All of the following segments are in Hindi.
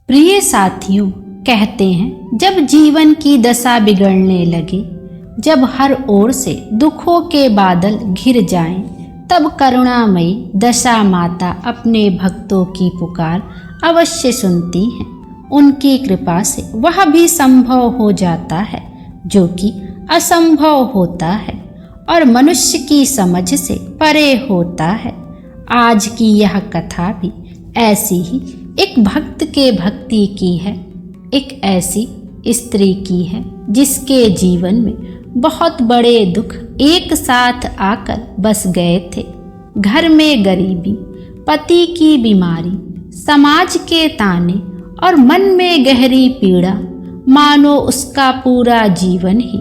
प्रिय साथियों, कहते हैं जब जीवन की दशा बिगड़ने लगे, जब हर ओर से दुखों के बादल घिर जाएं, तब करुणामयी दशा माता अपने भक्तों की पुकार अवश्य सुनती हैं। उनकी कृपा से वह भी संभव हो जाता है जो कि असंभव होता है और मनुष्य की समझ से परे होता है। आज की यह कथा भी ऐसी ही एक भक्त के भक्ति की है। एक ऐसी स्त्री की है जिसके जीवन में बहुत बड़े दुख एक साथ आकर बस गए थे। घर में गरीबी, पति की बीमारी, समाज के ताने और मन में गहरी पीड़ा, मानो उसका पूरा जीवन ही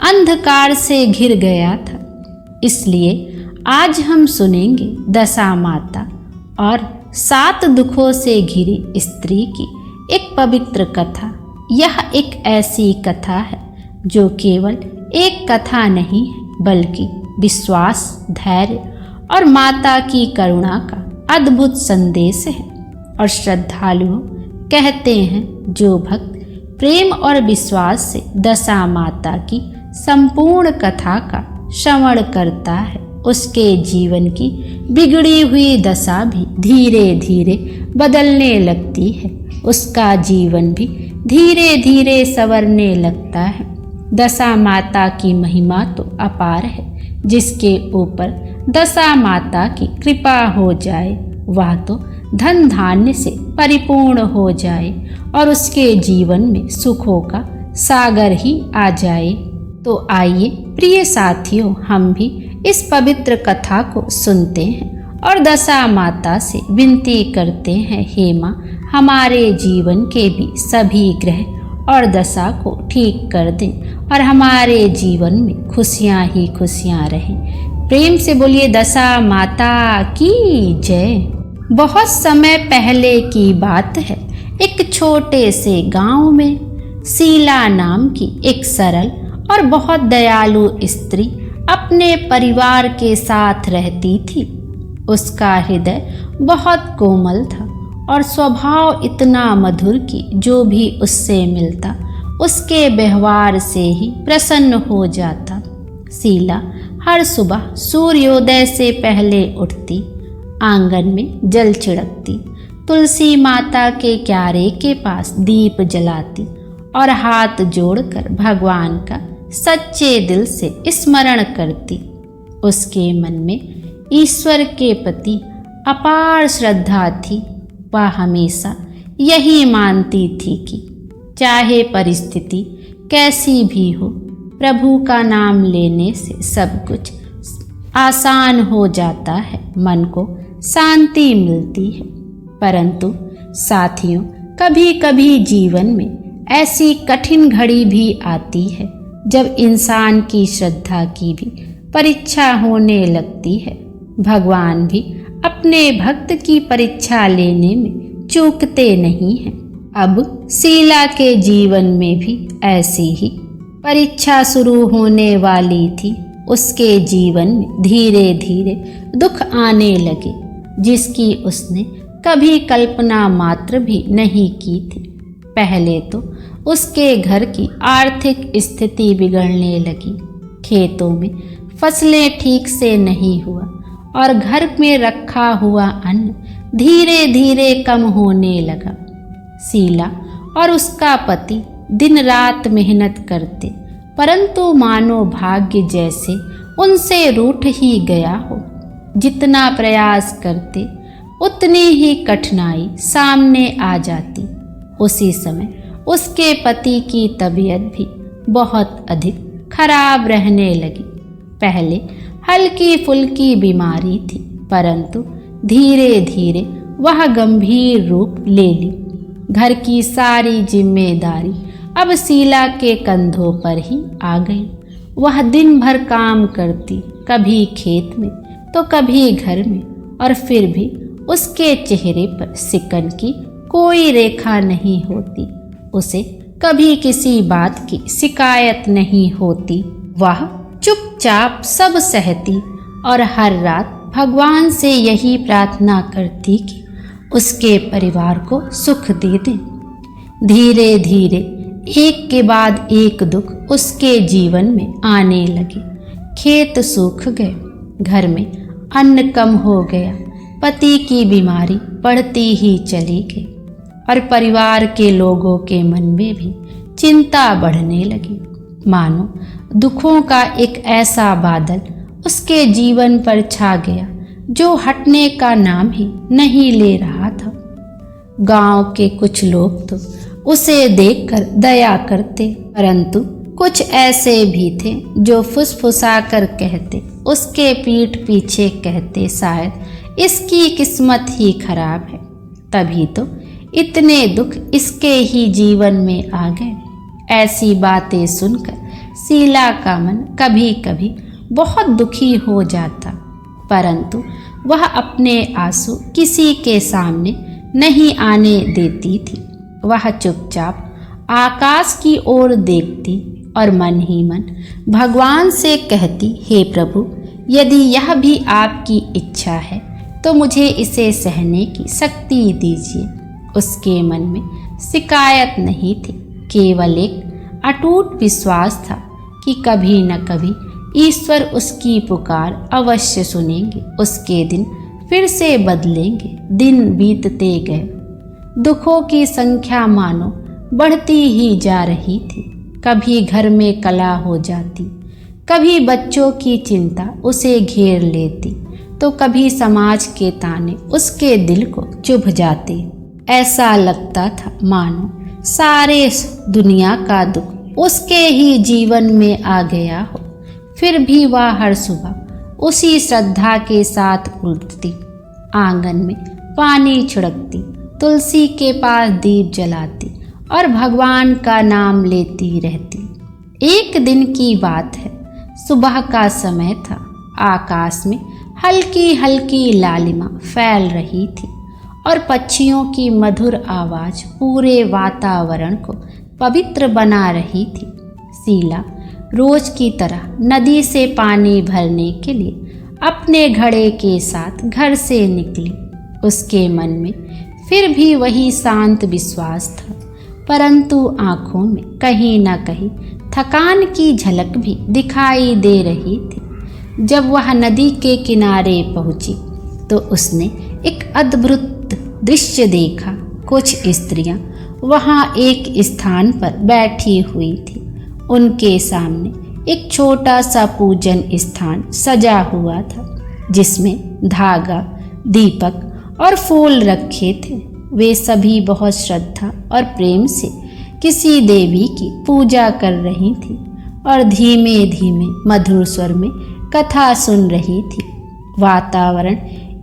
अंधकार से घिर गया था। इसलिए आज हम सुनेंगे दशा माता और 7 दुखों से घिरी स्त्री की एक पवित्र कथा। यह एक ऐसी कथा है जो केवल एक कथा नहीं है, बल्कि विश्वास, धैर्य और माता की करुणा का अद्भुत संदेश है। और श्रद्धालुओं कहते हैं जो भक्त प्रेम और विश्वास से दशा माता की संपूर्ण कथा का श्रवण करता है, उसके जीवन की बिगड़ी हुई दशा भी धीरे धीरे बदलने लगती है। उसका जीवन भी धीरे धीरे संवरने लगता है। दशा माता की महिमा तो अपार है। जिसके ऊपर दशा माता की कृपा हो जाए वह तो धन धान्य से परिपूर्ण हो जाए और उसके जीवन में सुखों का सागर ही आ जाए। तो आइए प्रिय साथियों, हम भी इस पवित्र कथा को सुनते हैं और दशा माता से विनती करते हैं, हे माँ, हमारे जीवन के भी सभी ग्रह और दशा को ठीक कर दें और हमारे जीवन में खुशियाँ ही खुशियाँ रहें। प्रेम से बोलिए दशा माता की जय। बहुत समय पहले की बात है। एक छोटे से गांव में शीला नाम की एक सरल और बहुत दयालु स्त्री अपने परिवार के साथ रहती थी। उसका हृदय बहुत कोमल था और स्वभाव इतना मधुर कि जो भी उससे मिलता उसके व्यवहार से ही प्रसन्न हो जाता। शीला हर सुबह सूर्योदय से पहले उठती, आंगन में जल छिड़कती, तुलसी माता के क्यारे के पास दीप जलाती और हाथ जोड़कर भगवान का सच्चे दिल से स्मरण करती। उसके मन में ईश्वर के प्रति अपार श्रद्धा थी। वह हमेशा यही मानती थी कि चाहे परिस्थिति कैसी भी हो, प्रभु का नाम लेने से सब कुछ आसान हो जाता है, मन को शांति मिलती है। परंतु साथियों, कभी कभी जीवन में ऐसी कठिन घड़ी भी आती है जब इंसान की श्रद्धा की भी परीक्षा होने लगती है। भगवान भी अपने भक्त की परीक्षा लेने में चूकते नहीं हैं। अब शीला के जीवन में भी ऐसी ही परीक्षा शुरू होने वाली थी। उसके जीवन में धीरे धीरे दुख आने लगे जिसकी उसने कभी कल्पना मात्र भी नहीं की थी। पहले तो उसके घर की आर्थिक स्थिति बिगड़ने लगी। खेतों में फसलें ठीक से नहीं हुआ और घर में रखा हुआ अन्न धीरे धीरे कम होने लगा। शीला और उसका पति दिन रात मेहनत करते, परंतु मानो भाग्य जैसे उनसे रूठ ही गया हो। जितना प्रयास करते उतनी ही कठिनाई सामने आ जाती। उसी समय उसके पति की तबीयत भी बहुत अधिक खराब रहने लगी। पहले हल्की फुल्की बीमारी थी, परंतु धीरे धीरे वह गंभीर रूप ले ली। घर की सारी जिम्मेदारी अब शीला के कंधों पर ही आ गई। वह दिन भर काम करती, कभी खेत में तो कभी घर में, और फिर भी उसके चेहरे पर सिकन की कोई रेखा नहीं होती। उसे कभी किसी बात की शिकायत नहीं होती। वह चुपचाप सब सहती और हर रात भगवान से यही प्रार्थना करती कि उसके परिवार को सुख दे दे। धीरे धीरे एक के बाद एक दुख उसके जीवन में आने लगे। खेत सूख गए, घर में अन्न कम हो गया, पति की बीमारी बढ़ती ही चली गई और परिवार के लोगों के मन में भी चिंता बढ़ने लगी। मानो दुखों का एक ऐसा बादल उसके जीवन पर छा गया जो हटने का नाम ही नहीं ले रहा था। गांव के कुछ लोग तो उसे देखकर दया करते, परंतु कुछ ऐसे भी थे जो फुसफुसा कर कहते, उसके पीठ पीछे कहते, शायद इसकी किस्मत ही खराब है, तभी तो इतने दुख इसके ही जीवन में आ गए। ऐसी बातें सुनकर शीला का मन कभी कभी बहुत दुखी हो जाता, परंतु वह अपने आंसू किसी के सामने नहीं आने देती थी। वह चुपचाप आकाश की ओर देखती और मन ही मन भगवान से कहती, हे प्रभु, यदि यह भी आपकी इच्छा है तो मुझे इसे सहने की शक्ति दीजिए। उसके मन में शिकायत नहीं थी, केवल एक अटूट विश्वास था कि कभी न कभी ईश्वर उसकी पुकार अवश्य सुनेंगे, उसके दिन फिर से बदलेंगे। दिन बीतते गए, दुखों की संख्या मानो बढ़ती ही जा रही थी। कभी घर में कलह हो जाती, कभी बच्चों की चिंता उसे घेर लेती, तो कभी समाज के ताने उसके दिल को चुभ जाते। ऐसा लगता था मानो सारे दुनिया का दुख उसके ही जीवन में आ गया हो। फिर भी वह हर सुबह उसी श्रद्धा के साथ उठती, आंगन में पानी छिड़कती, तुलसी के पास दीप जलाती और भगवान का नाम लेती रहती। एक दिन की बात है, सुबह का समय था। आकाश में हल्की हल्की लालिमा फैल रही थी और पक्षियों की मधुर आवाज पूरे वातावरण को पवित्र बना रही थी। शीला रोज की तरह नदी से पानी भरने के लिए अपने घड़े के साथ घर से निकली। उसके मन में फिर भी वही शांत विश्वास था, परंतु आंखों में कहीं न कहीं थकान की झलक भी दिखाई दे रही थी। जब वह नदी के किनारे पहुंची तो उसने एक अद्भुत दृश्य देखा। कुछ स्त्रियां वहां एक स्थान पर बैठी हुई थी। उनके सामने एक छोटा सा पूजन स्थान सजा हुआ था, जिसमें धागा, दीपक और फूल रखे थे। वे सभी बहुत श्रद्धा और प्रेम से किसी देवी की पूजा कर रही थी और धीमे धीमे मधुर स्वर में कथा सुन रही थी। वातावरण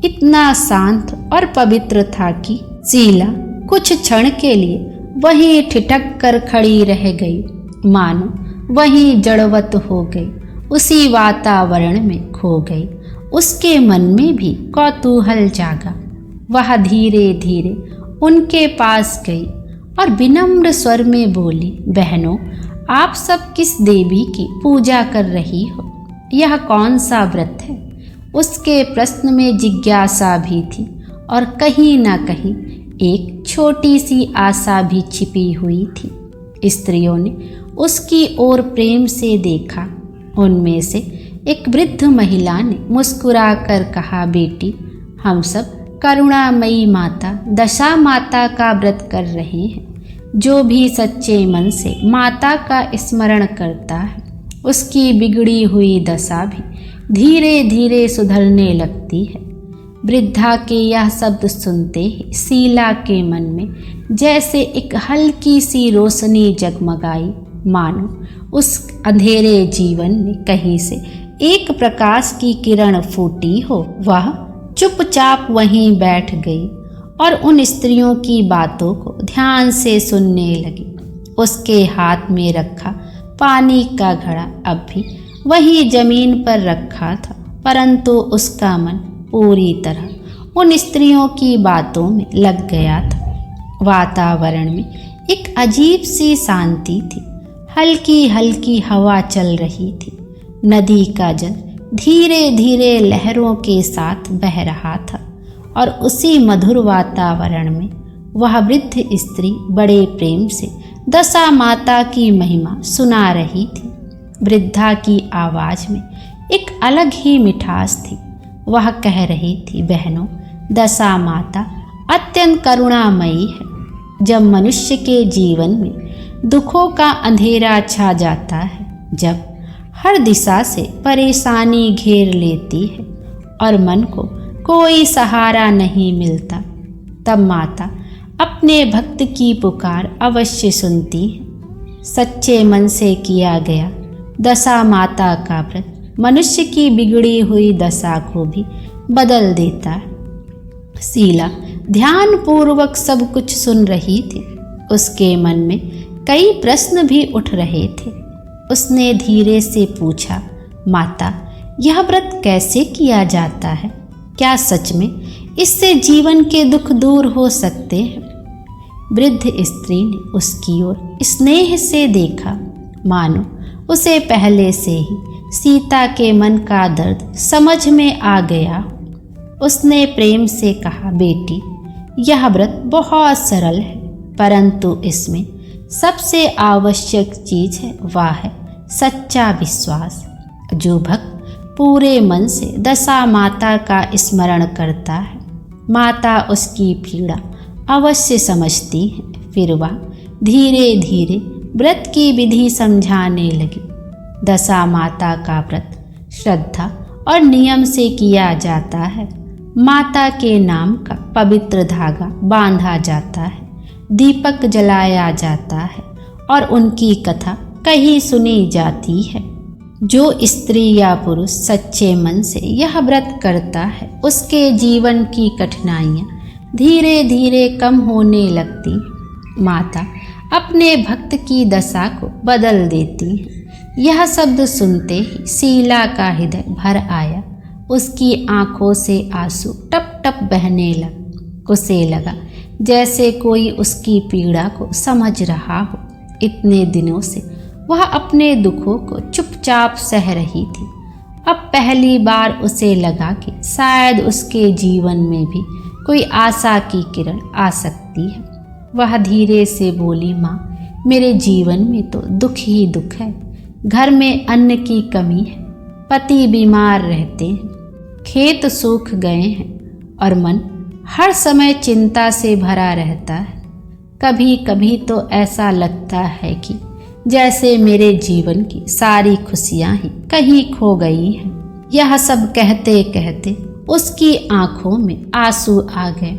इतना शांत और पवित्र था कि शीला कुछ क्षण के लिए वहीं ठिठक कर खड़ी रह गई, मानो वहीं जड़वत हो गई, उसी वातावरण में खो गई। उसके मन में भी कौतूहल जागा। वह धीरे धीरे उनके पास गई और विनम्र स्वर में बोली, बहनों, आप सब किस देवी की पूजा कर रही हो? यह कौन सा व्रत है? उसके प्रश्न में जिज्ञासा भी थी और कहीं ना कहीं एक छोटी सी आशा भी छिपी हुई थी। स्त्रियों ने उसकी ओर प्रेम से देखा। उनमें से एक वृद्ध महिला ने मुस्कुरा कर कहा, बेटी, हम सब करुणामयी माता दशा माता का व्रत कर रहे हैं। जो भी सच्चे मन से माता का स्मरण करता है, उसकी बिगड़ी हुई दशा भी धीरे धीरे सुधरने लगती है। वृद्धा के यह शब्द सुनते ही शीला के मन में जैसे एक हल्की सी रोशनी जगमगाई, मानो उस अंधेरे जीवन में कहीं से एक प्रकाश की किरण फूटी हो। वह चुपचाप वहीं बैठ गई और उन स्त्रियों की बातों को ध्यान से सुनने लगी। उसके हाथ में रखा पानी का घड़ा अब भी वही जमीन पर रखा था, परंतु उसका मन पूरी तरह उन स्त्रियों की बातों में लग गया था। वातावरण में एक अजीब सी शांति थी। हल्की हल्की हवा चल रही थी। नदी का जल धीरे धीरे लहरों के साथ बह रहा था और उसी मधुर वातावरण में वह वृद्ध स्त्री बड़े प्रेम से दशा माता की महिमा सुना रही थी। वृद्धा की आवाज़ में एक अलग ही मिठास थी। वह कह रही थी, बहनों, दशा माता अत्यंत करुणामयी है। जब मनुष्य के जीवन में दुखों का अंधेरा छा जाता है, जब हर दिशा से परेशानी घेर लेती है और मन को कोई सहारा नहीं मिलता, तब माता अपने भक्त की पुकार अवश्य सुनती है। सच्चे मन से किया गया दशा माता का व्रत मनुष्य की बिगड़ी हुई दशा को भी बदल देता है। शीला ध्यान पूर्वक सब कुछ सुन रही थी। उसके मन में कई प्रश्न भी उठ रहे थे। उसने धीरे से पूछा, माता, यह व्रत कैसे किया जाता है? क्या सच में इससे जीवन के दुख दूर हो सकते हैं? वृद्ध स्त्री ने उसकी ओर स्नेह से देखा, मानो उसे पहले से ही सीता के मन का दर्द समझ में आ गया। उसने प्रेम से कहा, बेटी, यह व्रत बहुत सरल है, परंतु इसमें सबसे आवश्यक चीज है वह है सच्चा विश्वास। जो भक्त पूरे मन से दशा माता का स्मरण करता है, माता उसकी पीड़ा अवश्य समझती है। फिर वह धीरे धीरे व्रत की विधि समझाने लगी। दशा माता का व्रत श्रद्धा और नियम से किया जाता है। माता के नाम का पवित्र धागा बांधा जाता है, दीपक जलाया जाता है और उनकी कथा कहीं सुनी जाती है। जो स्त्री या पुरुष सच्चे मन से यह व्रत करता है, उसके जीवन की कठिनाइयाँ धीरे धीरे कम होने लगती। माता अपने भक्त की दशा को बदल देती है। यह शब्द सुनते ही शीला का हृदय भर आया। उसकी आंखों से आंसू टप टप बहने लग। उसे लगा जैसे कोई उसकी पीड़ा को समझ रहा हो। इतने दिनों से वह अपने दुखों को चुपचाप सह रही थी। अब पहली बार उसे लगा कि शायद उसके जीवन में भी कोई आशा की किरण आ सकती है। वह धीरे से बोली, माँ, मेरे जीवन में तो दुख ही दुख है। घर में अन्न की कमी है, पति बीमार रहते हैं, खेत सूख गए हैं और मन हर समय चिंता से भरा रहता है। कभी कभी तो ऐसा लगता है कि जैसे मेरे जीवन की सारी खुशियाँ ही कहीं खो गई हैं। यह सब कहते कहते उसकी आंखों में आंसू आ गए,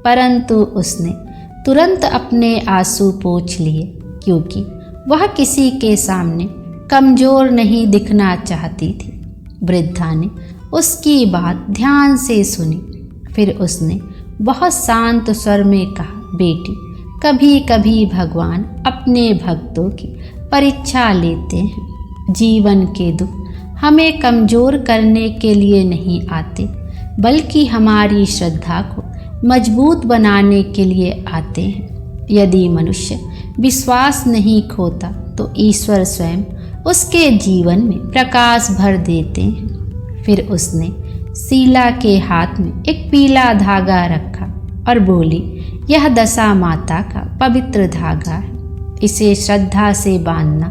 परंतु उसने तुरंत अपने आंसू पोंछ लिए, क्योंकि वह किसी के सामने कमजोर नहीं दिखना चाहती थी। वृद्धा ने उसकी बात ध्यान से सुनी। फिर उसने बहुत शांत स्वर में कहा, बेटी, कभी कभी भगवान अपने भक्तों की परीक्षा लेते हैं। जीवन के दुख हमें कमज़ोर करने के लिए नहीं आते, बल्कि हमारी श्रद्धा को मजबूत बनाने के लिए आते हैं। यदि मनुष्य विश्वास नहीं खोता तो ईश्वर स्वयं उसके जीवन में प्रकाश भर देते हैं। फिर उसने शीला के हाथ में एक पीला धागा रखा और बोली, यह दशा माता का पवित्र धागा है। इसे श्रद्धा से बांधना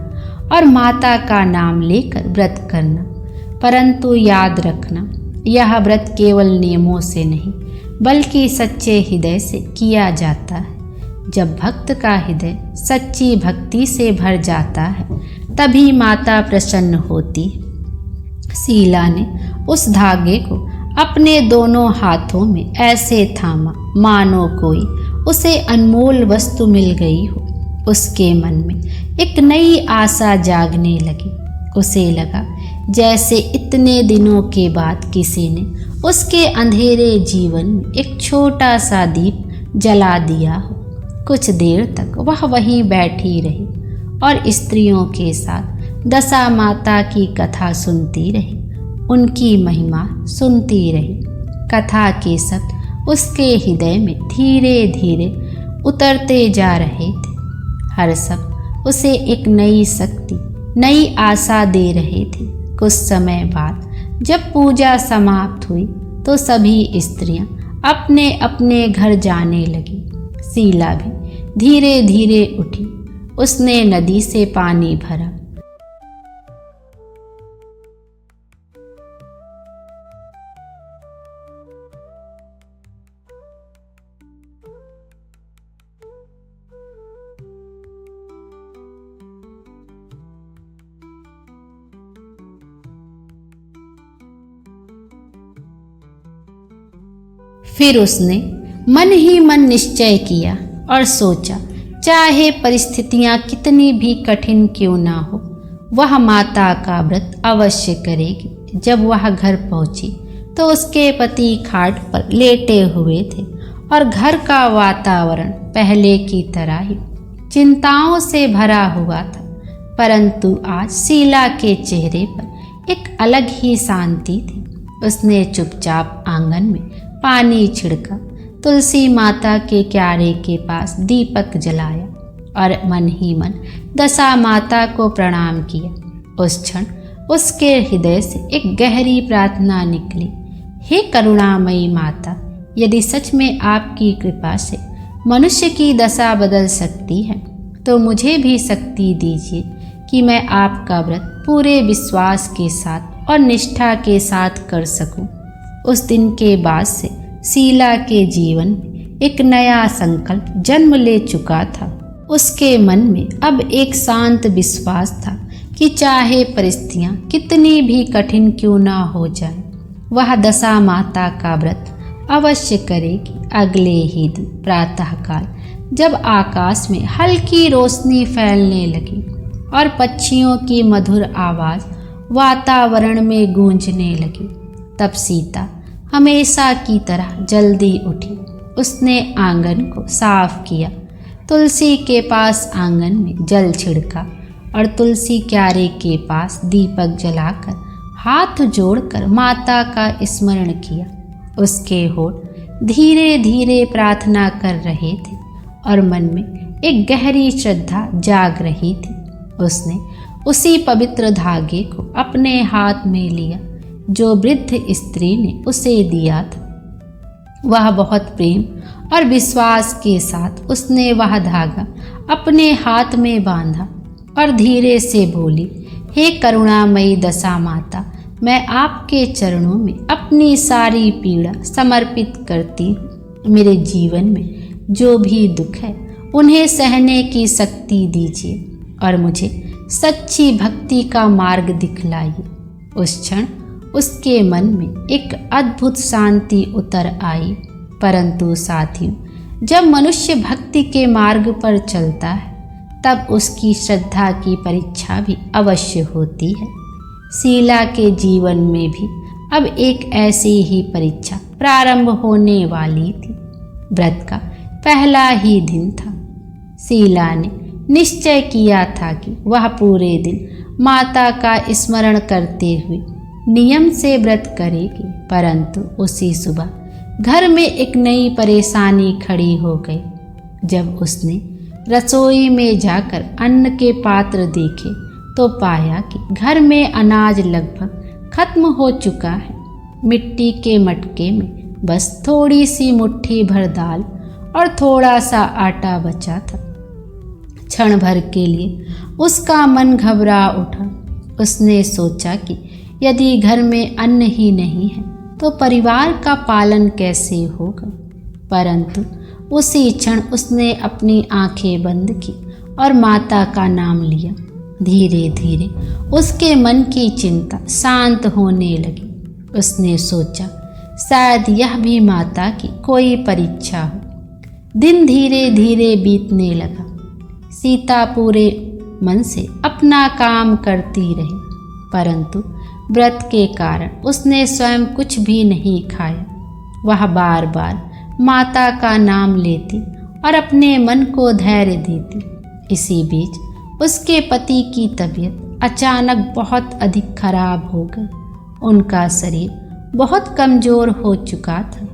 और माता का नाम लेकर व्रत करना। परंतु याद रखना, यह व्रत केवल नियमों से नहीं बल्कि सच्चे हृदय से किया जाता है। जब भक्त का हृदय सच्ची भक्ति से भर जाता है, तभी माता प्रसन्न होती है। शीला ने उस धागे को अपने दोनों हाथों में ऐसे थामा मानो कोई उसे अनमोल वस्तु मिल गई हो। उसके मन में एक नई आशा जागने लगी। उसे लगा जैसे इतने दिनों के बाद किसी ने उसके अंधेरे जीवन में एक छोटा सा दीप जला दिया हो। कुछ देर तक वह वहीं बैठी रही और स्त्रियों के साथ दशा माता की कथा सुनती रही, उनकी महिमा सुनती रही। कथा के शब्द उसके हृदय में धीरे धीरे उतरते जा रहे थे। हर शब्द उसे एक नई शक्ति, नई आशा दे रहे थे। कुछ समय बाद जब पूजा समाप्त हुई तो सभी स्त्रियां अपने अपने घर जाने लगी। शीला भी धीरे धीरे उठी। उसने नदी से पानी भरा। फिर उसने मन ही मन निश्चय किया और सोचा, चाहे परिस्थितियां कितनी भी कठिन क्यों ना हो, वह माता का व्रत अवश्य करेगी। जब वह घर पहुंची तो उसके पति खाट पर लेटे हुए थे और घर का वातावरण पहले की तरह ही चिंताओं से भरा हुआ था। परंतु आज शीला के चेहरे पर एक अलग ही शांति थी। उसने चुपचाप आंगन में पानी छिड़का, तुलसी माता के क्यारे के पास दीपक जलाया और मन ही मन दशा माता को प्रणाम किया। उस क्षण उसके हृदय से एक गहरी प्रार्थना निकली, हे करुणामयी माता, यदि सच में आपकी कृपा से मनुष्य की दशा बदल सकती है तो मुझे भी शक्ति दीजिए कि मैं आपका व्रत पूरे विश्वास के साथ और निष्ठा के साथ कर सकूं। उस दिन के बाद से शीला के जीवन में एक नया संकल्प जन्म ले चुका था। उसके मन में अब एक शांत विश्वास था कि चाहे परिस्थितियां कितनी भी कठिन क्यों ना हो जाए, वह दशा माता का व्रत अवश्य करेगी। अगले ही दिन प्रातःकाल जब आकाश में हल्की रोशनी फैलने लगी और पक्षियों की मधुर आवाज वातावरण में गूंजने लगी, तब सीता हमेशा की तरह जल्दी उठी। उसने आंगन को साफ किया, तुलसी के पास आंगन में जल छिड़का और तुलसी क्यारे के पास दीपक जलाकर हाथ जोड़कर माता का स्मरण किया। उसके होठ धीरे धीरे प्रार्थना कर रहे थे और मन में एक गहरी श्रद्धा जाग रही थी। उसने उसी पवित्र धागे को अपने हाथ में लिया जो वृद्ध स्त्री ने उसे दिया था। वह बहुत प्रेम और विश्वास के साथ उसने वह धागा अपने हाथ में बांधा और धीरे से बोली, हे करुणामयी दशा माता, मैं आपके चरणों में अपनी सारी पीड़ा समर्पित करती हूँ। मेरे जीवन में जो भी दुख है उन्हें सहने की शक्ति दीजिए और मुझे सच्ची भक्ति का मार्ग दिखलाइए। उस क्षण उसके मन में एक अद्भुत शांति उतर आई। परंतु साथियों, जब मनुष्य भक्ति के मार्ग पर चलता है तब उसकी श्रद्धा की परीक्षा भी अवश्य होती है। शीला के जीवन में भी अब एक ऐसी ही परीक्षा प्रारंभ होने वाली थी। व्रत का पहला ही दिन था। शीला ने निश्चय किया था कि वह पूरे दिन माता का स्मरण करते हुए नियम से व्रत करेगी। परंतु उसी सुबह घर में एक नई परेशानी खड़ी हो गई। जब उसने रसोई में जाकर अन्न के पात्र देखे तो पाया कि घर में अनाज लगभग खत्म हो चुका है। मिट्टी के मटके में बस थोड़ी सी मुट्ठी भर दाल और थोड़ा सा आटा बचा था। क्षण भर के लिए उसका मन घबरा उठा। उसने सोचा कि यदि घर में अन्न ही नहीं है तो परिवार का पालन कैसे होगा। परंतु उसी क्षण उसने अपनी आंखें बंद की और माता का नाम लिया। धीरे धीरे उसके मन की चिंता शांत होने लगी। उसने सोचा, शायद यह भी माता की कोई परीक्षा हो। दिन धीरे धीरे बीतने लगा। सीता पूरे मन से अपना काम करती रही, परंतु व्रत के कारण उसने स्वयं कुछ भी नहीं खाया। वह बार बार माता का नाम लेती और अपने मन को धैर्य देती। इसी बीच उसके पति की तबीयत अचानक बहुत अधिक खराब हो गई। उनका शरीर बहुत कमज़ोर हो चुका था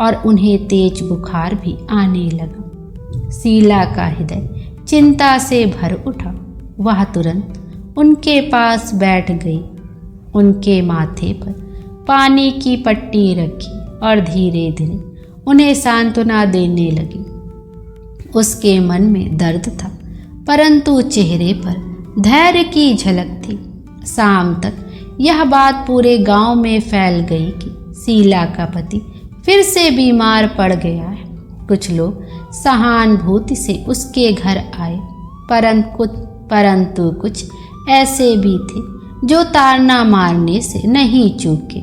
और उन्हें तेज बुखार भी आने लगा। शीला का हृदय चिंता से भर उठा। वह तुरंत उनके पास बैठ गई, उनके माथे पर पानी की पट्टी रखी और धीरे धीरे उन्हें सांत्वना देने लगी। उसके मन में दर्द था, परंतु चेहरे पर धैर्य की झलक थी। शाम तक यह बात पूरे गांव में फैल गई कि शीला का पति फिर से बीमार पड़ गया है। कुछ लोग सहानुभूति से उसके घर आए, परंतु कुछ ऐसे भी थे जो ताड़ना मारने से नहीं चूके।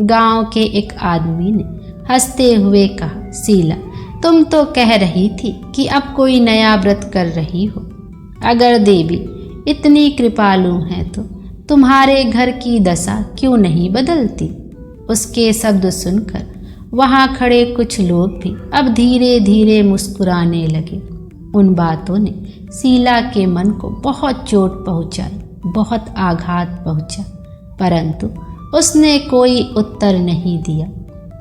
गांव के एक आदमी ने हंसते हुए कहा, शीला, तुम तो कह रही थी कि अब कोई नया व्रत कर रही हो। अगर देवी इतनी कृपालु हैं तो तुम्हारे घर की दशा क्यों नहीं बदलती? उसके शब्द सुनकर वहां खड़े कुछ लोग भी अब धीरे धीरे मुस्कुराने लगे। उन बातों ने शीला के मन को बहुत चोट पहुंचाई, बहुत आघात पहुंचा, परंतु उसने कोई उत्तर नहीं दिया।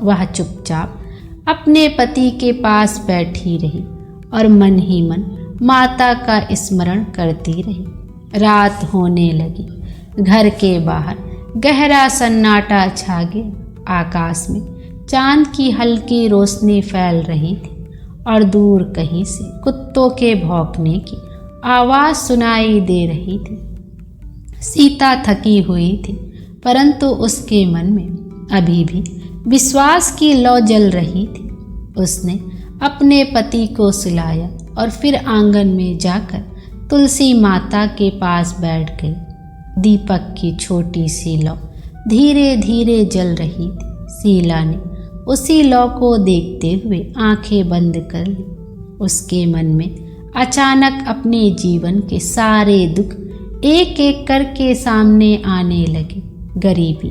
वह चुपचाप अपने पति के पास बैठी रही और मन ही मन माता का स्मरण करती रही। रात होने लगी। घर के बाहर गहरा सन्नाटा छा गया। आकाश में चांद की हल्की रोशनी फैल रही थी और दूर कहीं से कुत्तों के भौंकने की आवाज़ सुनाई दे रही थी। सीता थकी हुई थी, परंतु उसके मन में अभी भी विश्वास की लौ जल रही थी। उसने अपने पति को सुलाया और फिर आंगन में जाकर तुलसी माता के पास बैठ गई। दीपक की छोटी सी लौ धीरे धीरे जल रही थी। शीला ने उसी लौ को देखते हुए आंखें बंद कर ली। उसके मन में अचानक अपने जीवन के सारे दुख एक एक करके सामने आने लगे। गरीबी,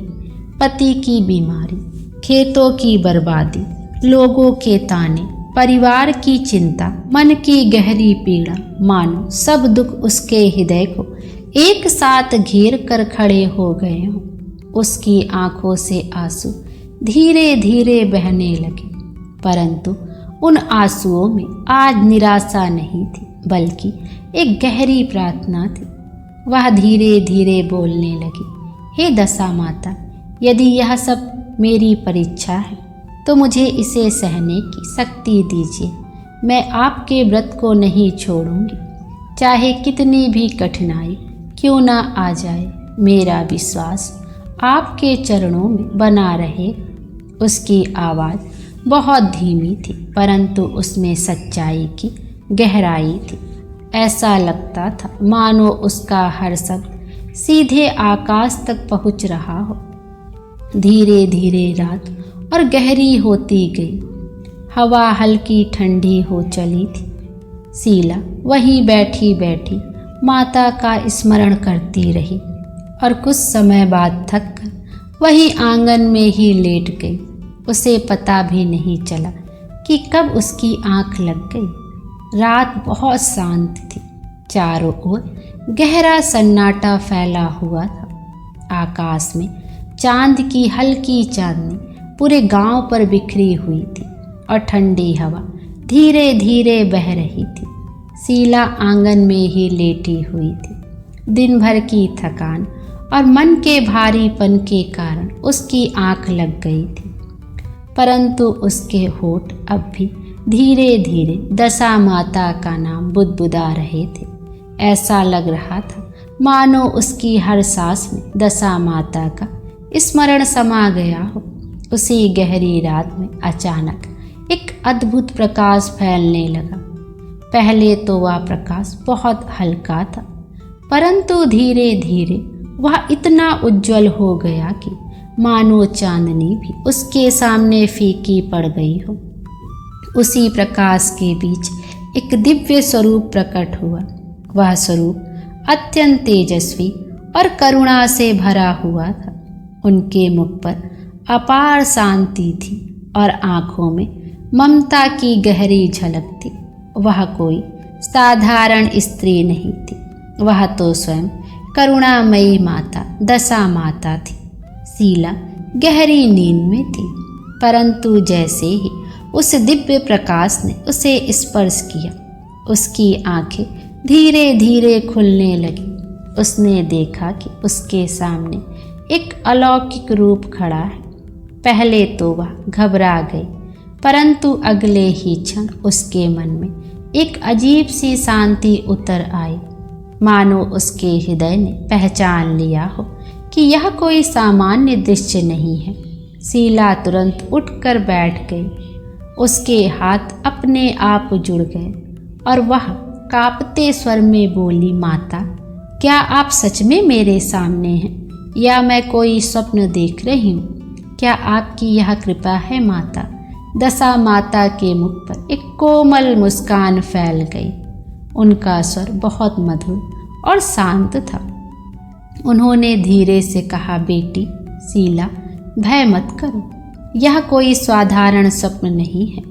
पति की बीमारी, खेतों की बर्बादी, लोगों के ताने, परिवार की चिंता, मन की गहरी पीड़ा, मानो सब दुख उसके हृदय को एक साथ घेर कर खड़े हो गए हों। उसकी आंखों से आंसू धीरे धीरे बहने लगे, परंतु उन आंसुओं में आज निराशा नहीं थी, बल्कि एक गहरी प्रार्थना थी। वह धीरे धीरे बोलने लगी, हे दशा माता, यदि यह सब मेरी परीक्षा है तो मुझे इसे सहने की शक्ति दीजिए। मैं आपके व्रत को नहीं छोड़ूंगी, चाहे कितनी भी कठिनाई क्यों ना आ जाए। मेरा विश्वास आपके चरणों में बना रहे। उसकी आवाज़ बहुत धीमी थी, परंतु उसमें सच्चाई की गहराई थी। ऐसा लगता था मानो उसका हर शब्द सीधे आकाश तक पहुंच रहा हो। धीरे धीरे रात और गहरी होती गई। हवा हल्की ठंडी हो चली थी। शीला वहीं बैठी बैठी माता का स्मरण करती रही और कुछ समय बाद थक कर वहीं आंगन में ही लेट गई। उसे पता भी नहीं चला कि कब उसकी आंख लग गई। रात बहुत शांत थी। चारों ओर गहरा सन्नाटा फैला हुआ था। आकाश में चांद की हल्की चांदनी पूरे गांव पर बिखरी हुई थी और ठंडी हवा धीरे धीरे बह रही थी। शीला आंगन में ही लेटी हुई थी। दिन भर की थकान और मन के भारीपन के कारण उसकी आंख लग गई थी, परंतु उसके होठ अब भी धीरे धीरे दशा माता का नाम बुदबुदा रहे थे। ऐसा लग रहा था मानो उसकी हर सांस में दशा माता का स्मरण समा गया हो। उसी गहरी रात में अचानक एक अद्भुत प्रकाश फैलने लगा। पहले तो वह प्रकाश बहुत हल्का था, परंतु धीरे धीरे वह इतना उज्जवल हो गया कि मानो चांदनी भी उसके सामने फीकी पड़ गई हो। उसी प्रकाश के बीच एक दिव्य स्वरूप प्रकट हुआ। वह स्वरूप अत्यंत तेजस्वी और करुणा से भरा हुआ था। उनके मुख पर अपार शांति थी और आँखों में ममता की गहरी झलक थी। वह कोई साधारण स्त्री नहीं थी, वह तो स्वयं करुणामयी माता दशा माता थी। शीला गहरी नींद में थी, परंतु जैसे ही उस दिव्य प्रकाश ने उसे स्पर्श किया, उसकी आंखें धीरे धीरे खुलने लगी। उसने देखा कि उसके सामने एक अलौकिक रूप खड़ा है। पहले तो वह घबरा गई, परंतु अगले ही क्षण उसके मन में एक अजीब सी शांति उतर आई, मानो उसके हृदय ने पहचान लिया हो कि यह कोई सामान्य दृश्य नहीं है। शीला तुरंत उठकर बैठ गई। उसके हाथ अपने आप जुड़ गए और वह कांपते स्वर में बोली, माता, क्या आप सच में मेरे सामने हैं या मैं कोई स्वप्न देख रही हूँ? क्या आपकी यह कृपा है माता? दशा माता के मुख पर एक कोमल मुस्कान फैल गई। उनका स्वर बहुत मधुर और शांत था। उन्होंने धीरे से कहा, बेटी शीला, भय मत करो, यह कोई साधारण स्वप्न नहीं है।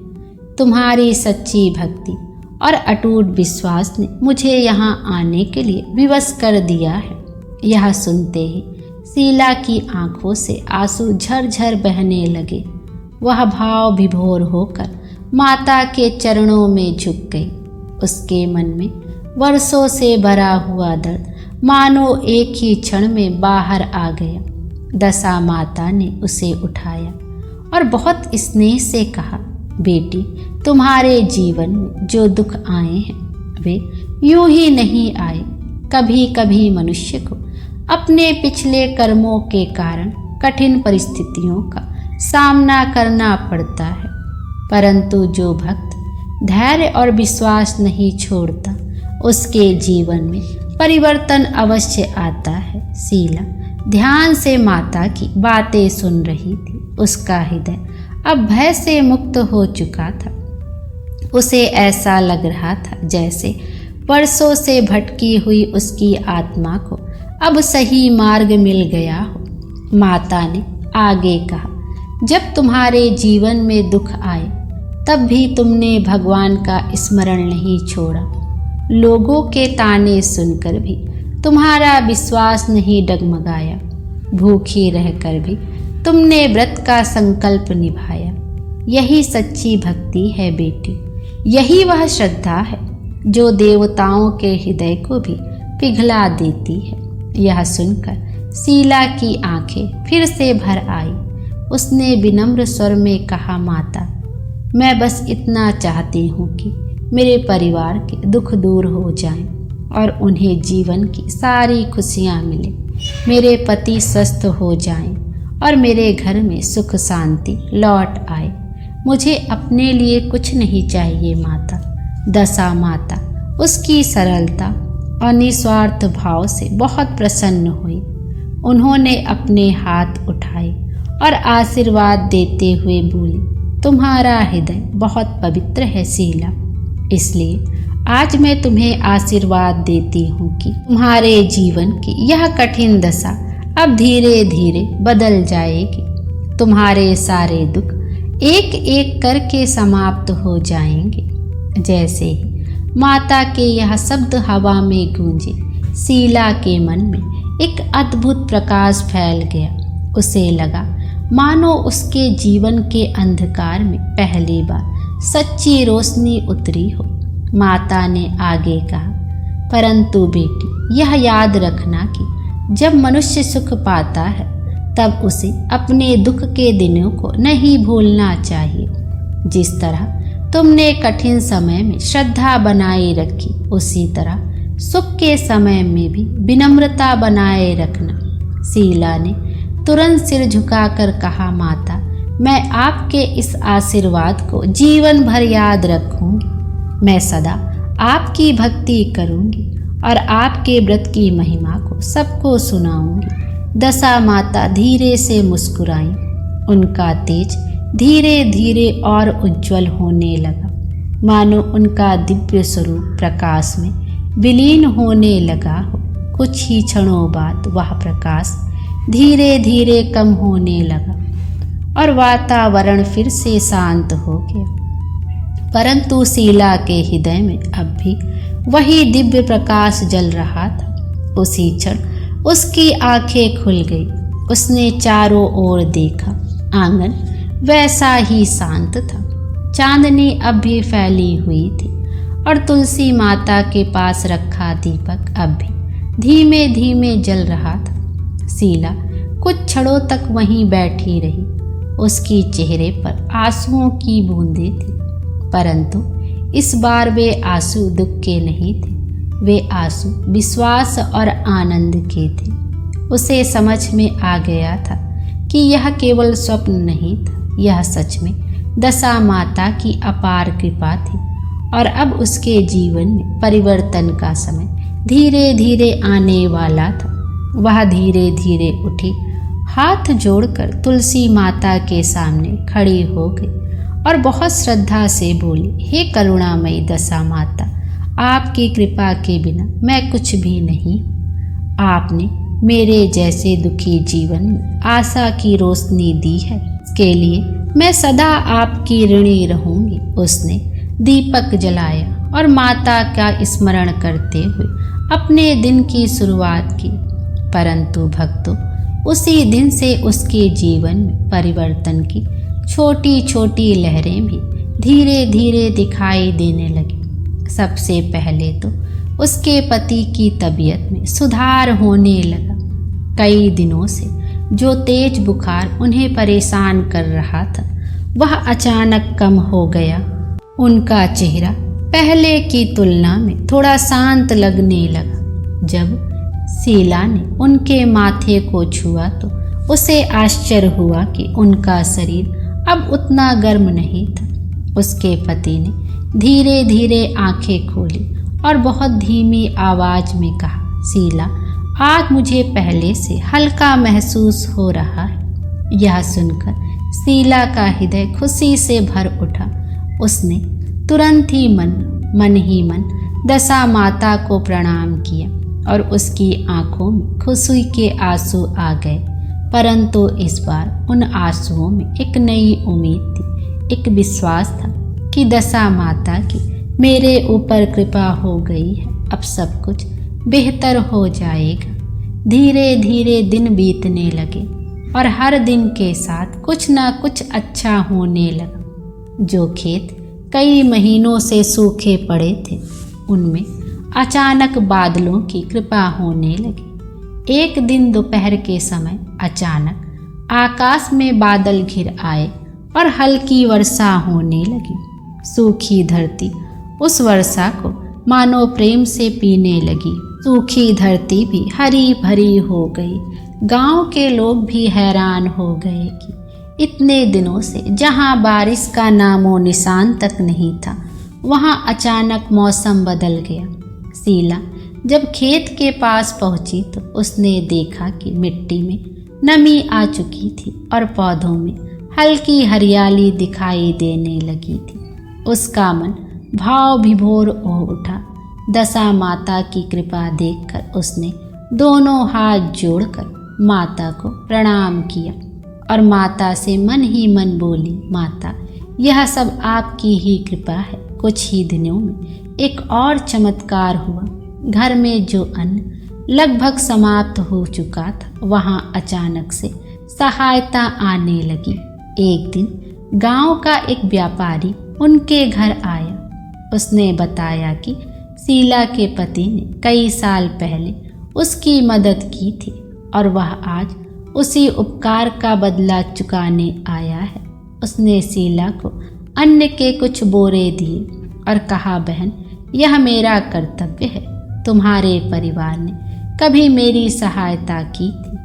तुम्हारी सच्ची भक्ति और अटूट विश्वास ने मुझे यहाँ आने के लिए विवश कर दिया है। यह सुनते ही शीला की आंखों से आंसू झरझर बहने लगे। वह भाव विभोर होकर माता के चरणों में झुक गई। उसके मन में वर्षों से भरा हुआ दर्द मानो एक ही क्षण में बाहर आ गया। दशा माता ने उसे उठाया और बहुत स्नेह से कहा, बेटी, तुम्हारे जीवन में जो दुख आए हैं वे यूं ही नहीं आए। कभी कभी मनुष्य को अपने पिछले कर्मों के कारण कठिन परिस्थितियों का सामना करना पड़ता है, परंतु जो भक्त धैर्य और विश्वास नहीं छोड़ता उसके जीवन में परिवर्तन अवश्य आता है। शीला ध्यान से माता की बातें सुन रही थी। उसका हृदय अब भय से मुक्त हो चुका था। उसे ऐसा लग रहा था जैसे वर्षों से भटकी हुई उसकी आत्मा को अब सही मार्ग मिल गया हो। माता ने आगे कहा, जब तुम्हारे जीवन में दुख आए तब भी तुमने भगवान का स्मरण नहीं छोड़ा। लोगों के ताने सुनकर भी तुम्हारा विश्वास नहीं डगमगाया। भूखी रहकर भी तुमने व्रत का संकल्प निभाया। यही सच्ची भक्ति है बेटी। यही वह श्रद्धा है जो देवताओं के हृदय को भी पिघला देती है। यह सुनकर शीला की आंखें फिर से भर आई। उसने विनम्र स्वर में कहा, माता, मैं बस इतना चाहती हूँ कि मेरे परिवार के दुख दूर हो जाएं और उन्हें जीवन की सारी खुशियाँ मिलें। मेरे पति स्वस्थ हो जाएं और मेरे घर में सुख शांति लौट आए। मुझे अपने लिए कुछ नहीं चाहिए माता। दशा माता उसकी सरलता और निस्वार्थ भाव से बहुत प्रसन्न हुई। उन्होंने अपने हाथ उठाए और आशीर्वाद देते हुए बोली, तुम्हारा हृदय बहुत पवित्र है शीला, इसलिए आज मैं तुम्हें आशीर्वाद देती हूँ कि तुम्हारे जीवन की यह कठिन दशा अब धीरे धीरे बदल जाएगी। तुम्हारे सारे दुख एक एक करके समाप्त हो जाएंगे। जैसे ही माता के यह शब्द हवा में गूंजे, शीला के मन में एक अद्भुत प्रकाश फैल गया। उसे लगा मानो उसके जीवन के अंधकार में पहली बार सच्ची रोशनी उतरी हो। माता ने आगे कहा, परंतु बेटी, यह याद रखना कि जब मनुष्य सुख पाता है तब उसे अपने दुख के दिनों को नहीं भूलना चाहिए। जिस तरह तुमने कठिन समय में श्रद्धा बनाए रखी, उसी तरह सुख के समय में भी विनम्रता बनाए रखना। शीला ने तुरंत सिर झुकाकर कहा, माता, मैं आपके इस आशीर्वाद को जीवन भर याद रखूंगी। मैं सदा आपकी भक्ति करूंगी और आपके व्रत की महिमा को सबको सुनाऊंगी। दशा माता धीरे से मुस्कुराई। उनका तेज धीरे धीरे और उज्जवल होने लगा, मानो उनका दिव्य स्वरूप प्रकाश में विलीन होने लगा हो। कुछ ही क्षणों बाद वह प्रकाश धीरे धीरे कम होने लगा और वातावरण फिर से शांत हो गया। परंतु शीला के हृदय में अब भी वही दिव्य प्रकाश जल रहा था। उसी क्षण उसकी आंखें खुल गई। उसने चारों ओर देखा। आंगन वैसा ही शांत था। चांदनी अब भी फैली हुई थी और तुलसी माता के पास रखा दीपक अब भी धीमे धीमे जल रहा था। शीला कुछ क्षणों तक वहीं बैठी रही। उसकी चेहरे पर आंसुओं की बूंदें थी, परंतु इस बार वे आंसू दुख के नहीं थे, वे आंसू विश्वास और आनंद के थे। उसे समझ में आ गया था कि यह केवल स्वप्न नहीं था, यह सच में दशा माता की अपार कृपा थी और अब उसके जीवन में परिवर्तन का समय धीरे धीरे आने वाला था। वह धीरे धीरे उठी, हाथ जोड़कर तुलसी माता के सामने खड़ी हो गई और बहुत श्रद्धा से बोली, हे करुणामयी दशा माता, आपकी कृपा के बिना मैं कुछ भी नहीं। आपने मेरे जैसे दुखी जीवन में आशा की रोशनी दी है, इसके लिए मैं सदा आपकी ऋणी रहूंगी। उसने दीपक जलाया और माता का स्मरण करते हुए अपने दिन की शुरुआत की। परंतु भक्तों, उसी दिन से उसके जीवन में परिवर्तन की छोटी छोटी लहरें भी धीरे धीरे दिखाई देने लगी। सबसे पहले तो उसके पति की तबीयत में सुधार होने लगा। कई दिनों से जो तेज बुखार उन्हें परेशान कर रहा था, वह अचानक कम हो गया। उनका चेहरा पहले की तुलना में थोड़ा शांत लगने लगा। जब शीला ने उनके माथे को छुआ तो उसे आश्चर्य हुआ कि उनका शरीर अब उतना गर्म नहीं था। उसके पति ने धीरे धीरे आंखें खोली और बहुत धीमी आवाज में कहा, शीला, आज मुझे पहले से हल्का महसूस हो रहा है। यह सुनकर शीला का हृदय खुशी से भर उठा। उसने तुरंत ही मन ही मन दशा माता को प्रणाम किया और उसकी आंखों में खुशी के आंसू आ गए। परंतु इस बार उन आंसुओं में एक नई उम्मीद थी, एक विश्वास था कि दशा माता की मेरे ऊपर कृपा हो गई है, अब सब कुछ बेहतर हो जाएगा। धीरे धीरे दिन बीतने लगे और हर दिन के साथ कुछ ना कुछ अच्छा होने लगा। जो खेत कई महीनों से सूखे पड़े थे, उनमें अचानक बादलों की कृपा होने लगी। एक दिन दोपहर के समय अचानक आकाश में बादल घिर आए और हल्की वर्षा होने लगी। सूखी धरती उस वर्षा को मानो प्रेम से पीने लगी। सूखी धरती भी हरी भरी हो गई। गांव के लोग भी हैरान हो गए कि इतने दिनों से जहां बारिश का नामो निशान तक नहीं था, वहां अचानक मौसम बदल गया। शीला जब खेत के पास पहुंची तो उसने देखा कि मिट्टी में नमी आ चुकी थी और पौधों में हल्की हरियाली दिखाई देने लगी थी। उसका मन भाव विभोर हो उठा। दशा माता की कृपा देखकर उसने दोनों हाथ जोड़कर माता को प्रणाम किया और माता से मन ही मन बोली, माता, यह सब आपकी ही कृपा है। कुछ ही दिनों में एक और चमत्कार हुआ। घर में जो अन्न लगभग समाप्त हो चुका था, वहां अचानक से सहायता आने लगी। एक दिन गांव का एक व्यापारी उनके घर आया। उसने बताया कि शीला के पति ने कई साल पहले उसकी मदद की थी और वह आज उसी उपकार का बदला चुकाने आया है। उसने शीला को अन्न के कुछ बोरे दिए और कहा, बहन, यह मेरा कर्तव्य है। तुम्हारे परिवार ने कभी मेरी सहायता की थी।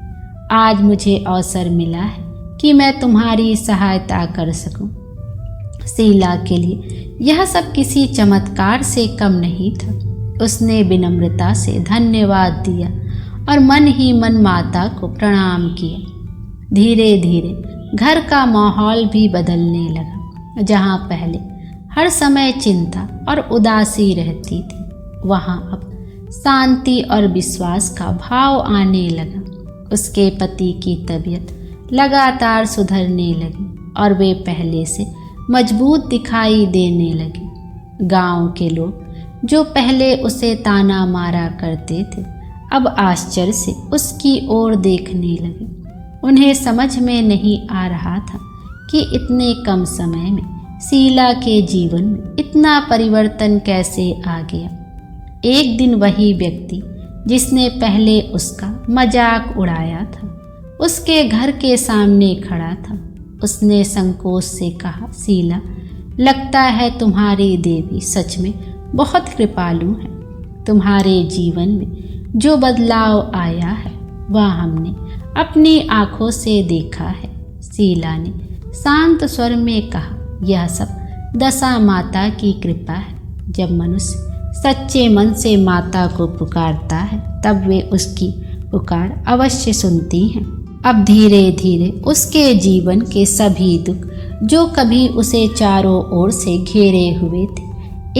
आज मुझे अवसर मिला है कि मैं तुम्हारी सहायता कर सकूं। शीला के लिए यह सब किसी चमत्कार से कम नहीं था। उसने विनम्रता से धन्यवाद दिया और मन ही मन माता को प्रणाम किया। धीरे धीरे घर का माहौल भी बदलने लगा। जहाँ पहले हर समय चिंता और उदासी रहती थी, वहाँ अब शांति और विश्वास का भाव आने लगा। उसके पति की तबीयत लगातार सुधरने लगी और वे पहले से मजबूत दिखाई देने लगे। गांव के लोग जो पहले उसे ताना मारा करते थे, अब आश्चर्य से उसकी ओर देखने लगे। उन्हें समझ में नहीं आ रहा था कि इतने कम समय में शीला के जीवन में इतना परिवर्तन कैसे आ गया। एक दिन वही व्यक्ति जिसने पहले उसका मजाक उड़ाया था, उसके घर के सामने खड़ा था। उसने संकोच से कहा, शीला, लगता है तुम्हारी देवी सच में बहुत कृपालु है। तुम्हारे जीवन में जो बदलाव आया है वह हमने अपनी आँखों से देखा है। शीला ने शांत स्वर में कहा, यह सब दशा माता की कृपा है। जब मनुष्य सच्चे मन से माता को पुकारता है तब वे उसकी पुकार अवश्य सुनती हैं। अब धीरे धीरे उसके जीवन के सभी दुख जो कभी उसे चारों ओर से घेरे हुए थे,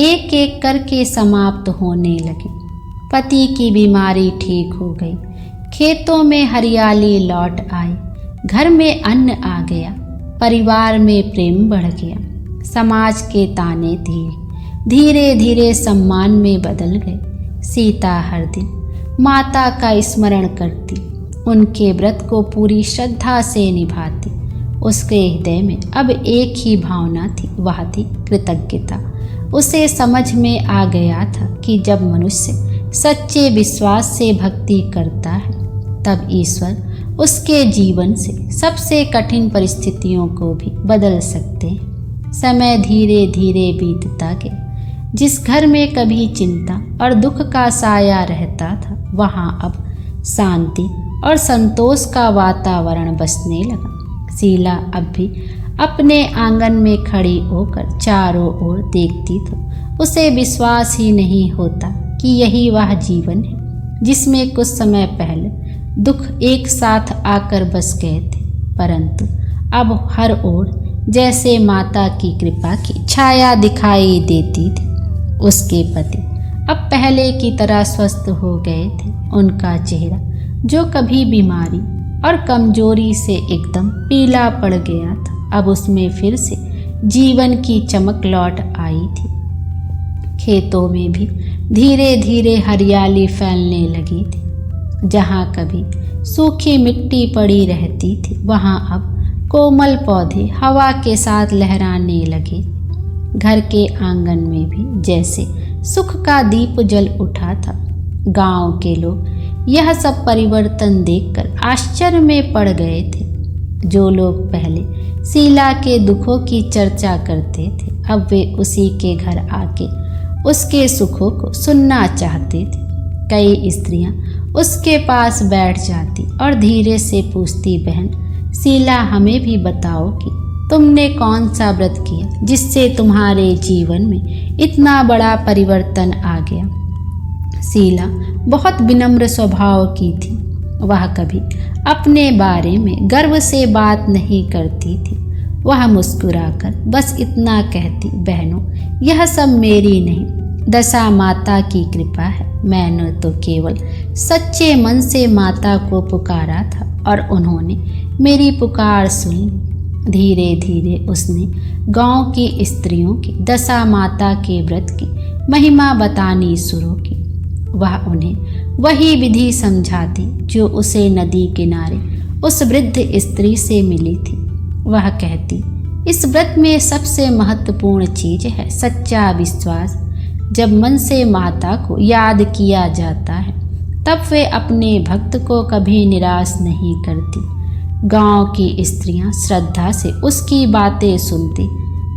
एक एक करके समाप्त होने लगे। पति की बीमारी ठीक हो गई, खेतों में हरियाली लौट आई, घर में अन्न आ गया, परिवार में प्रेम बढ़ गया, समाज के ताने धीरे धीरे सम्मान में बदल गए। सीता हर दिन माता का स्मरण करती, उनके व्रत को पूरी श्रद्धा से निभाती। उसके हृदय में अब एक ही भावना थी, वह थी कृतज्ञता। उसे समझ में आ गया था कि जब मनुष्य सच्चे विश्वास से भक्ति करता है तब ईश्वर उसके जीवन से सबसे कठिन परिस्थितियों को भी बदल सकते हैं। समय धीरे धीरे बीतता गया। जिस घर में कभी चिंता और दुख का साया रहता था वहाँ अब शांति और संतोष का वातावरण बसने लगा। शीला अब भी अपने आंगन में खड़ी होकर चारों ओर देखती तो उसे विश्वास ही नहीं होता कि यही वह जीवन है जिसमें कुछ समय पहले दुख एक साथ आकर बस गए थे, परंतु अब हर ओर जैसे माता की कृपा की छाया दिखाई देती थी। उसके पति अब पहले की तरह स्वस्थ हो गए थे। उनका चेहरा जो कभी बीमारी और कमजोरी से एकदम पीला पड़ गया था, अब उसमें फिर से जीवन की चमक लौट आई थी। खेतों में भी धीरे धीरे हरियाली फैलने लगी थी। जहाँ कभी सूखी मिट्टी पड़ी रहती थी वहाँ अब कोमल पौधे हवा के साथ लहराने लगे। घर के आंगन में भी जैसे सुख का दीप जल उठा था। गांव के लोग यह सब परिवर्तन देखकर आश्चर्य में पड़ गए थे। जो लोग पहले शीला के दुखों की चर्चा करते थे अब वे उसी के घर आके उसके सुखों को सुनना चाहते थे। कई स्त्रियां उसके पास बैठ जाती और धीरे से पूछती, बहन शीला हमें भी बताओ कि तुमने कौन सा व्रत किया जिससे तुम्हारे जीवन में इतना बड़ा परिवर्तन आ गया। शीला बहुत विनम्र स्वभाव की थी। वह कभी अपने बारे में गर्व से बात नहीं करती थी। वह मुस्कुराकर बस इतना कहती, बहनों यह सब मेरी नहीं दशा माता की कृपा है। मैंने तो केवल सच्चे मन से माता को पुकारा था और उन्होंने मेरी पुकार सुनी। धीरे धीरे उसने गांव की स्त्रियों की दशा माता के व्रत की महिमा बतानी शुरू की। वह उन्हें वही विधि समझाती जो उसे नदी किनारे उस वृद्ध स्त्री से मिली थी। वह कहती, इस व्रत में सबसे महत्वपूर्ण चीज है सच्चा विश्वास। जब मन से माता को याद किया जाता है तब वे अपने भक्त को कभी निराश नहीं करती। गांव की स्त्रियां श्रद्धा से उसकी बातें सुनती।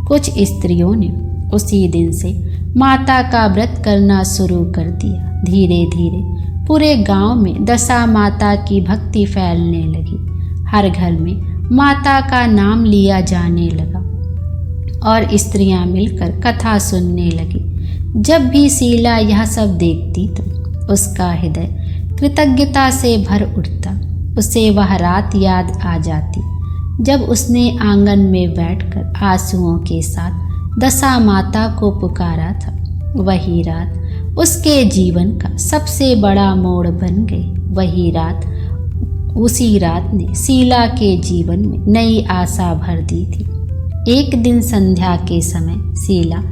कुछ स्त्रियों ने उसी दिन से माता का व्रत करना शुरू कर दिया। धीरे धीरे पूरे गांव में दशा माता की भक्ति फैलने लगी। हर घर में माता का नाम लिया जाने लगा और स्त्रियां मिलकर कथा सुनने लगी। जब भी शीला यह सब देखती तो उसका हृदय कृतज्ञता से भर उठता। उसे वह रात याद आ जाती जब उसने आंगन में बैठकर आंसुओं के साथ दशा माता को पुकारा था। वही रात उसके जीवन का सबसे बड़ा मोड़ बन गई। उसी रात ने शीला के जीवन में नई आशा भर दी थी। एक दिन संध्या के समय शीला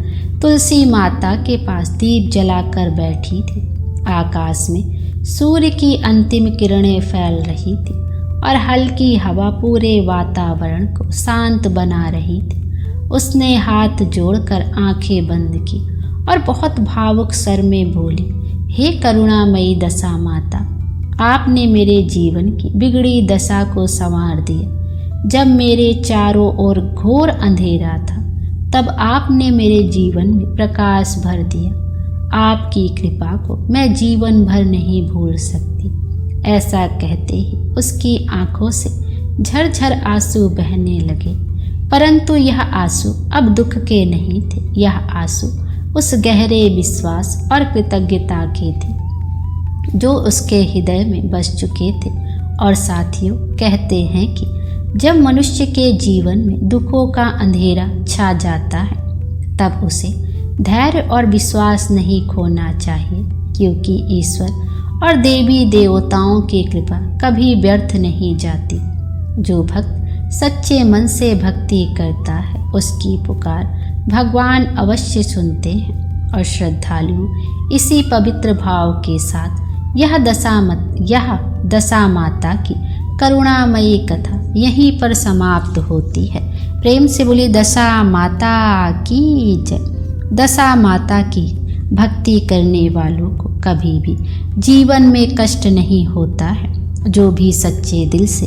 तुलसी माता के पास दीप जलाकर बैठी थी। आकाश में सूर्य की अंतिम किरणें फैल रही थी और हल्की हवा पूरे वातावरण को शांत बना रही थी। उसने हाथ जोड़कर आंखें बंद की और बहुत भावुक स्वर में बोली, हे करुणामयी दशा माता, आपने मेरे जीवन की बिगड़ी दशा को संवार दिया। जब मेरे चारों ओर घोर अंधेरा था तब आपने मेरे जीवन में प्रकाश भर दिया। आपकी कृपा को मैं जीवन भर नहीं भूल सकती। ऐसा कहते ही उसकी आंखों से झरझर आंसू बहने लगे, परंतु यह आंसू अब दुख के नहीं थे। यह आंसू उस गहरे विश्वास और कृतज्ञता के थे जो उसके हृदय में बस चुके थे। और साथियों, कहते हैं कि जब मनुष्य के जीवन में दुखों का अंधेरा छा जाता है तब उसे धैर्य और विश्वास नहीं खोना चाहिए, क्योंकि ईश्वर और देवी देवताओं की कृपा कभी व्यर्थ नहीं जाती। जो भक्त सच्चे मन से भक्ति करता है उसकी पुकार भगवान अवश्य सुनते हैं। और श्रद्धालु इसी पवित्र भाव के साथ यह दशा माता की करुणामयी कथा यहीं पर समाप्त होती है। प्रेम से बोली दशा माता की जय। दशा माता की भक्ति करने वालों को कभी भी जीवन में कष्ट नहीं होता है। जो भी सच्चे दिल से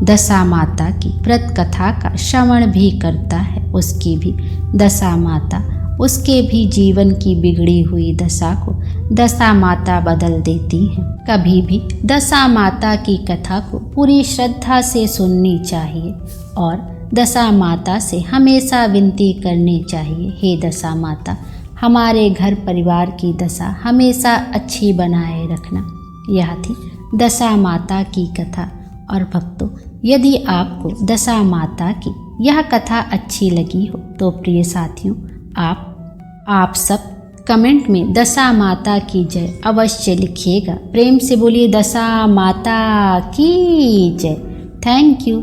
दशा माता की व्रत कथा का श्रवण भी करता है उसकी भी दशा माता उसके भी जीवन की बिगड़ी हुई दशा को दशा माता बदल देती हैं। कभी भी दशा माता की कथा को पूरी श्रद्धा से सुननी चाहिए और दशा माता से हमेशा विनती करनी चाहिए, हे दशा माता हमारे घर परिवार की दशा हमेशा अच्छी बनाए रखना। यह थी दशा माता की कथा। और भक्तों, यदि आपको दशा माता की यह कथा अच्छी लगी हो तो प्रिय साथियों, आप सब कमेंट में दशा माता की जय अवश्य लिखिएगा। प्रेम से बोलिए दशा माता की जय। Thank you.